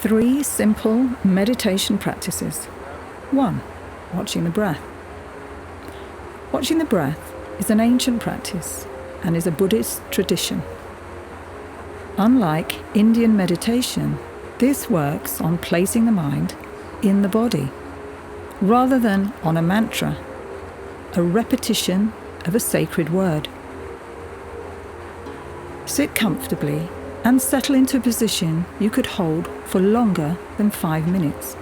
3 simple meditation practices. 1. Watching the breath. Watching the breath is an ancient practice and is a Buddhist tradition. Unlike Indian meditation, this works on placing the mind in the body, rather than on a mantra, a repetition of a sacred word. Sit comfortably and settle into a position you could hold for longer than 5 minutes.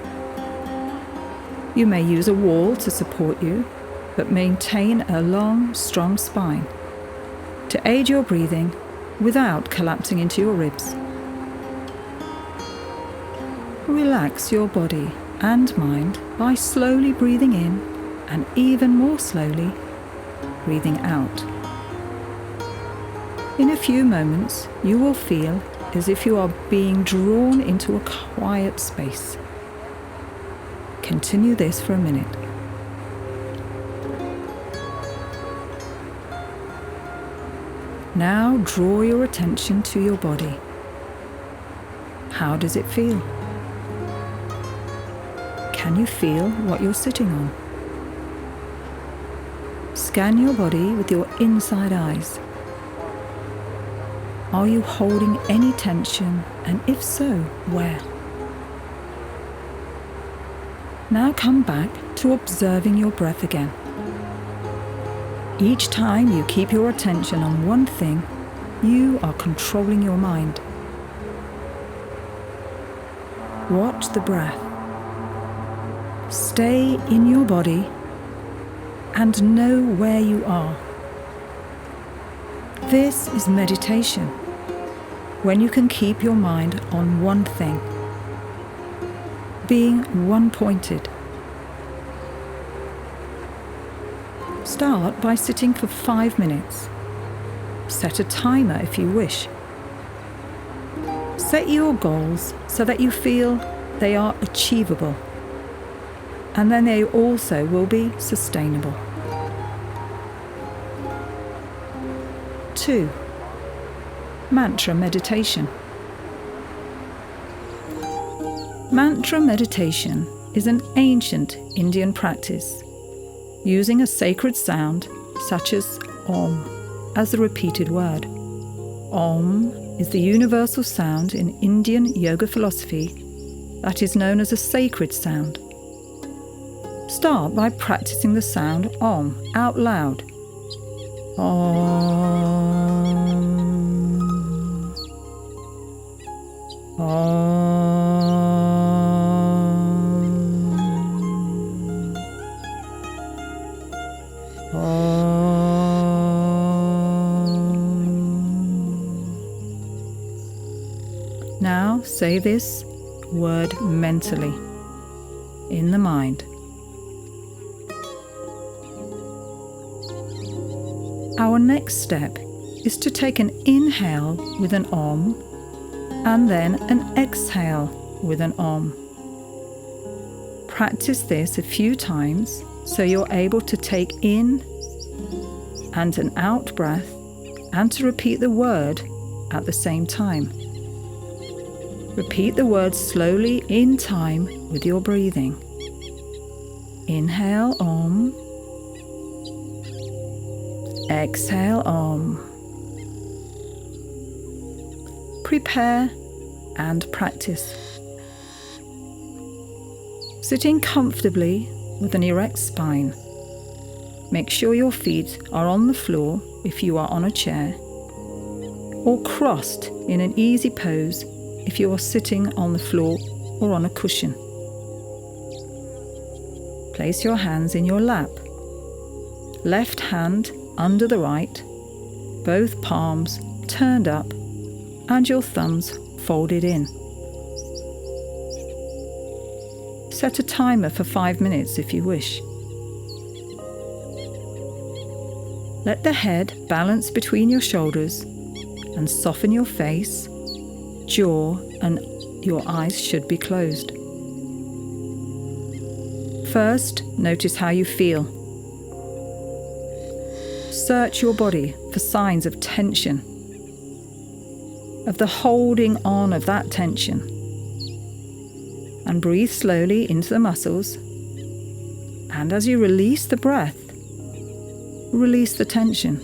You may use a wall to support you, but maintain a long, strong spine to aid your breathing without collapsing into your ribs. Relax your body and mind by slowly breathing in and even more slowly breathing out. In a few moments, you will feel as if you are being drawn into a quiet space. Continue this for a minute. Now draw your attention to your body. How does it feel? Can you feel what you're sitting on? Scan your body with your inside eyes. Are you holding any tension, and if so, where? Now come back to observing your breath again. Each time you keep your attention on one thing, you are controlling your mind. Watch the breath. Stay in your body and know where you are. This is meditation, when you can keep your mind on one thing, being one-pointed. Start by sitting for 5 minutes. Set a timer if you wish. Set your goals so that you feel they are achievable, and then they also will be sustainable. 2. Mantra meditation. Mantra meditation is an ancient Indian practice, using a sacred sound such as Om as the repeated word. Om is the universal sound in Indian yoga philosophy that is known as a sacred sound. Start by practicing the sound Om out loud. Om. Om. Om. Now say this word mentally, in the mind. Our next step is to take an inhale with an Om and then an exhale with an Om. Practice this a few times so you're able to take in and an out breath and to repeat the word at the same time. Repeat the word slowly in time with your breathing. Inhale Om. Exhale Om. Prepare and practice. Sitting comfortably with an erect spine. Make sure your feet are on the floor if you are on a chair, or crossed in an easy pose if you are sitting on the floor or on a cushion. Place your hands in your lap. Left hand under the right, both palms turned up and your thumbs folded in. Set a timer for 5 minutes if you wish. Let the head balance between your shoulders and soften your face, jaw, and your eyes should be closed. First, notice how you feel. Search your body for signs of tension, of the holding on of that tension. and breathe slowly into the muscles. And as you release the breath, release the tension.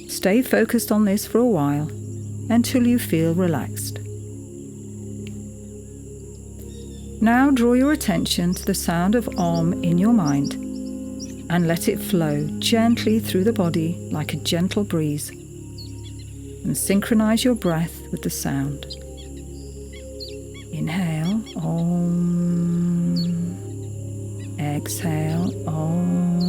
Stay focused on this for a while until you feel relaxed. Now draw your attention to the sound of Om in your mind and let it flow gently through the body like a gentle breeze. And synchronize your breath with the sound. Inhale, Om. Exhale, Om.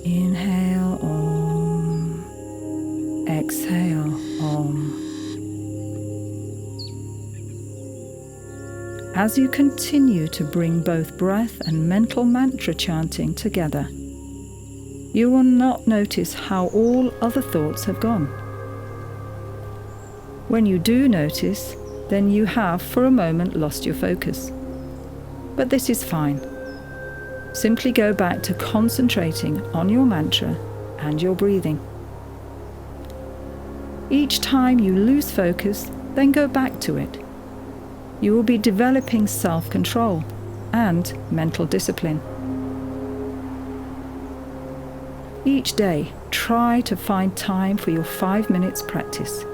Inhale, Om. Exhale, Om. As you continue to bring both breath and mental mantra chanting together, you will not notice how all other thoughts have gone. When you do notice, then you have for a moment lost your focus. But this is fine. Simply go back to concentrating on your mantra and your breathing. Each time you lose focus, then go back to it. You will be developing self-control and mental discipline. Each day, try to find time for your 5 minutes practice.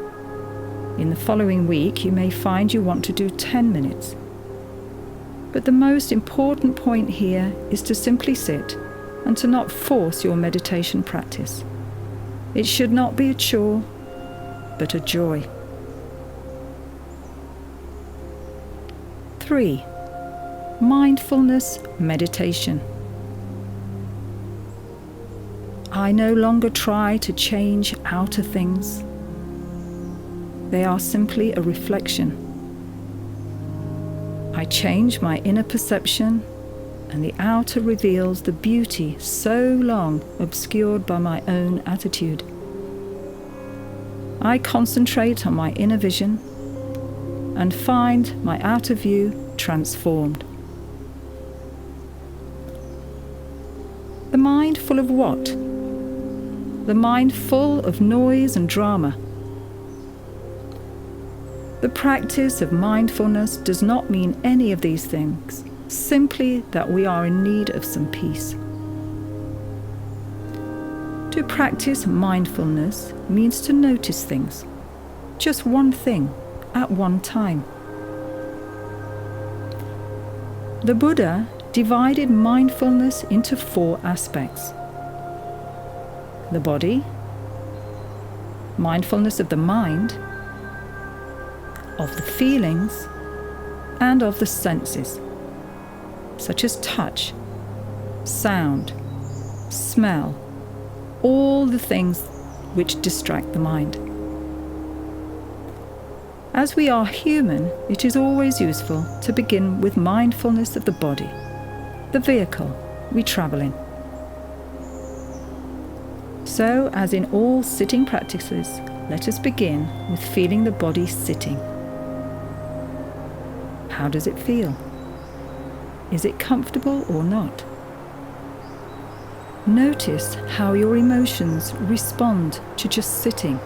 In the following week, you may find you want to do 10 minutes. But the most important point here is to simply sit and to not force your meditation practice. It should not be a chore, but a joy. 3. Mindfulness meditation. I no longer try to change outer things. They are simply a reflection. I change my inner perception, and the outer reveals the beauty so long obscured by my own attitude. I concentrate on my inner vision and find my outer view transformed. The mind full of what? The mind full of noise and drama. The practice of mindfulness does not mean any of these things, simply that we are in need of some peace. To practice mindfulness means to notice things, just one thing at one time. The Buddha divided mindfulness into 4 aspects: the body, mindfulness of the mind, of the feelings, and of the senses, such as touch, sound, smell, all the things which distract the mind. As we are human, it is always useful to begin with mindfulness of the body, the vehicle we travel in. So, as in all sitting practices, let us begin with feeling the body sitting. How does it feel? Is it comfortable or not? Notice how your emotions respond to just sitting.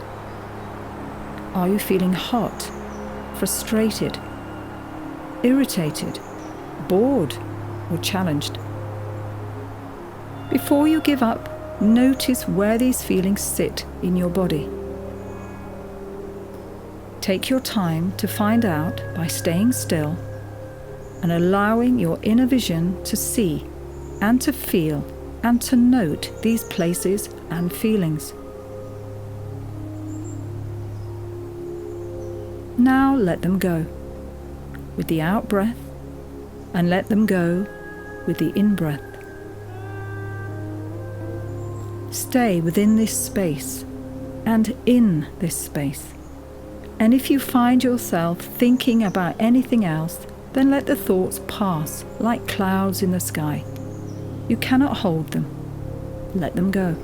Are you feeling hot, frustrated, irritated, bored, or challenged? Before you give up, notice where these feelings sit in your body. Take your time to find out by staying still and allowing your inner vision to see and to feel and to note these places and feelings. Now let them go with the out-breath and let them go with the in-breath. Stay within this space and in this space. And if you find yourself thinking about anything else, then let the thoughts pass like clouds in the sky. You cannot hold them. Let them go.